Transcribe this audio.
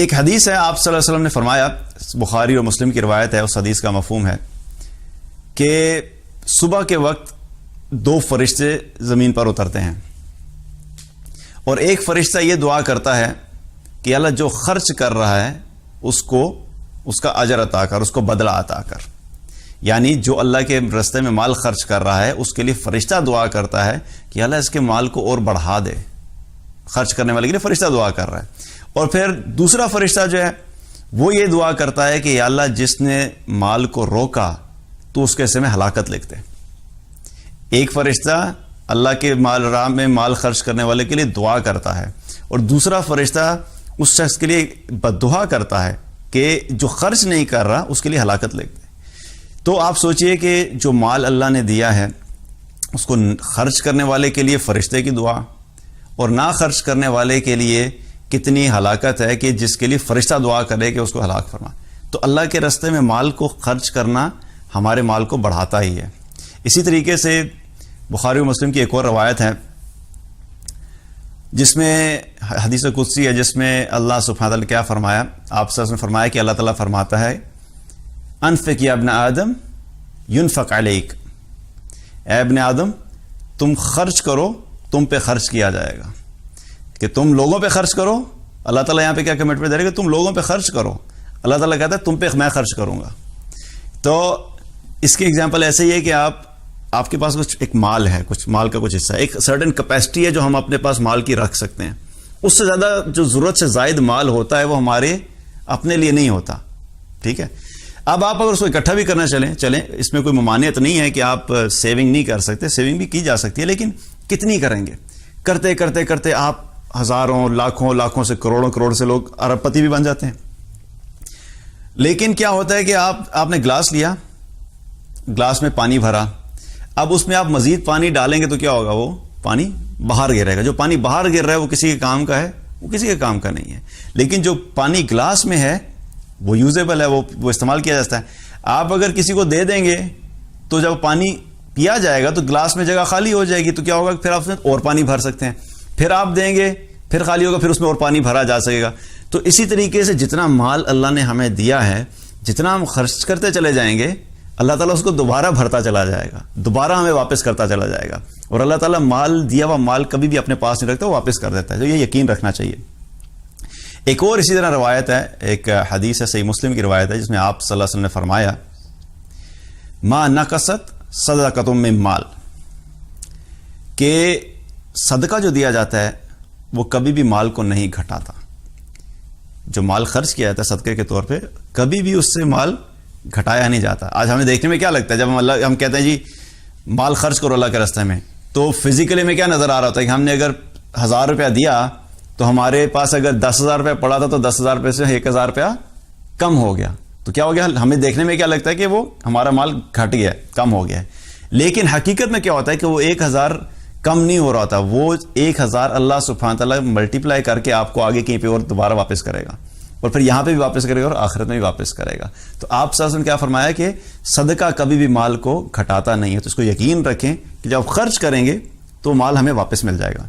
ایک حدیث ہے، آپ صلی اللہ علیہ وسلم نے فرمایا، بخاری اور مسلم کی روایت ہے، اس حدیث کا مفہوم ہے کہ صبح کے وقت دو فرشتے زمین پر اترتے ہیں اور ایک فرشتہ یہ دعا کرتا ہے کہ اللہ جو خرچ کر رہا ہے اس کا اجر عطا کر، اس کو بدلہ عطا کر. یعنی جو اللہ کے راستے میں مال خرچ کر رہا ہے اس کے لیے فرشتہ دعا کرتا ہے کہ اللہ اس کے مال کو اور بڑھا دے. خرچ کرنے والے کے لیے فرشتہ دعا کر رہا ہے. اور پھر دوسرا فرشتہ جو ہے وہ یہ دعا کرتا ہے کہ یا اللہ جس نے مال کو روکا تو اس کے حصے میں ہلاکت لکھ دے. ایک فرشتہ اللہ کے راہ میں مال خرچ کرنے والے کے لیے دعا کرتا ہے اور دوسرا فرشتہ اس شخص کے لیے بددعا کرتا ہے کہ جو خرچ نہیں کر رہا اس کے لیے ہلاکت لکھ دے. تو آپ سوچئے کہ جو مال اللہ نے دیا ہے اس کو خرچ کرنے والے کے لیے فرشتے کی دعا اور نہ خرچ کرنے والے کے لیے کتنی ہلاکت ہے کہ جس کے لیے فرشتہ دعا کرے کہ اس کو ہلاک فرما. تو اللہ کے راستے میں مال کو خرچ کرنا ہمارے مال کو بڑھاتا ہی ہے. اسی طریقے سے بخاری و مسلم کی ایک اور روایت ہے جس میں حدیث قدسی ہے، جس میں اللہ سبحانہ وتعالی کیا فرمایا، آپ سے نے فرمایا کہ اللہ تعالیٰ فرماتا ہے انفق یا ابن آدم ينفق علیک، اے ابن آدم تم خرچ کرو، تم پہ خرچ کیا جائے گا. کہ تم لوگوں پہ خرچ کرو، اللہ تعالیٰ یہاں پہ کیا کمٹمنٹ دے رہے کہ تم لوگوں پہ خرچ کرو، اللہ تعالیٰ کہتا ہے تم پہ میں خرچ کروں گا. تو اس کی ایگزامپل ایسے ہی ہے کہ آپ کے پاس کچھ ایک مال ہے، کچھ مال کا کچھ حصہ ہے، ایک سرٹن کیپیسٹی ہے جو ہم اپنے پاس مال کی رکھ سکتے ہیں. اس سے زیادہ جو ضرورت سے زائد مال ہوتا ہے وہ ہمارے اپنے لیے نہیں ہوتا. ٹھیک ہے، اب آپ اگر اس کو اکٹھا بھی کرنا چلیں، اس میں کوئی ممانعت نہیں ہے کہ آپ سیونگ نہیں کر سکتے، سیونگ بھی کی جا سکتی ہے، لیکن کتنی کریں گے؟ کرتے کرتے کرتے آپ ہزاروں لاکھوں سے کروڑوں سے لوگ ارب پتی بھی بن جاتے ہیں. لیکن کیا ہوتا ہے کہ آپ نے گلاس لیا، گلاس میں پانی بھرا، اب اس میں آپ مزید پانی ڈالیں گے تو کیا ہوگا؟ وہ پانی باہر گرے گا. جو پانی باہر گر رہا ہے وہ کسی کے کام کا ہے؟ وہ کسی کے کام کا نہیں ہے. لیکن جو پانی گلاس میں ہے وہ یوزیبل ہے، وہ استعمال کیا جاتا ہے. آپ اگر کسی کو دے دیں گے تو جب پانی پیا جائے گا تو گلاس میں جگہ خالی ہو جائے گی، تو کیا ہوگا؟ پھر آپ اس میں اور پانی بھر سکتے ہیں. پھر آپ دیں گے، پھر خالی ہوگا، پھر اس میں اور پانی بھرا جا سکے گا. تو اسی طریقے سے جتنا مال اللہ نے ہمیں دیا ہے، جتنا ہم خرچ کرتے چلے جائیں گے اللہ تعالیٰ اس کو دوبارہ بھرتا چلا جائے گا، دوبارہ ہمیں واپس کرتا چلا جائے گا. اور اللہ تعالیٰ مال دیا ہوا مال کبھی بھی اپنے پاس نہیں رکھتا، وہ واپس کر دیتا ہے. تو یہ یقین رکھنا چاہیے. ایک اور اسی طرح روایت ہے، ایک حدیث ہے، صحیح مسلم کی روایت ہے، جس میں آپ صلی اللہ علیہ وسلم نے فرمایا ما نقصت صدقۃ من مال، کہ صدقہ جو دیا جاتا ہے وہ کبھی بھی مال کو نہیں گھٹاتا. جو مال خرچ کیا جاتا ہے صدقے کے طور پہ کبھی بھی اس سے مال گھٹایا نہیں جاتا. آج ہمیں دیکھنے میں کیا لگتا ہے جب ہم کہتے ہیں جی مال خرچ کرو اللہ کے راستے میں، تو فزیکلی میں کیا نظر آ رہا ہوتا ہے کہ ہم نے اگر 1000 روپیہ دیا تو ہمارے پاس اگر 10,000 روپیہ پڑا تھا تو 10,000 روپے سے 1,000 روپیہ کم ہو گیا. تو کیا ہو گیا؟ ہمیں دیکھنے میں کیا لگتا ہے کہ وہ ہمارا مال گھٹ گیا ہے، کم ہو گیا ہے. لیکن حقیقت میں کیا ہوتا ہے کہ وہ 1,000 کم نہیں ہو رہا تھا، وہ 1,000 اللہ سبحانہ تعالیٰ ملٹیپلائی کر کے آپ کو آگے کہیں پہ اور دوبارہ واپس کرے گا، اور پھر یہاں پہ بھی واپس کرے گا اور آخرت میں بھی واپس کرے گا. تو آپ صلی اللہ علیہ وسلم نے کیا فرمایا کہ صدقہ کبھی بھی مال کو گھٹاتا نہیں ہے. تو اس کو یقین رکھیں کہ جب آپ خرچ کریں گے تو مال ہمیں واپس مل جائے گا.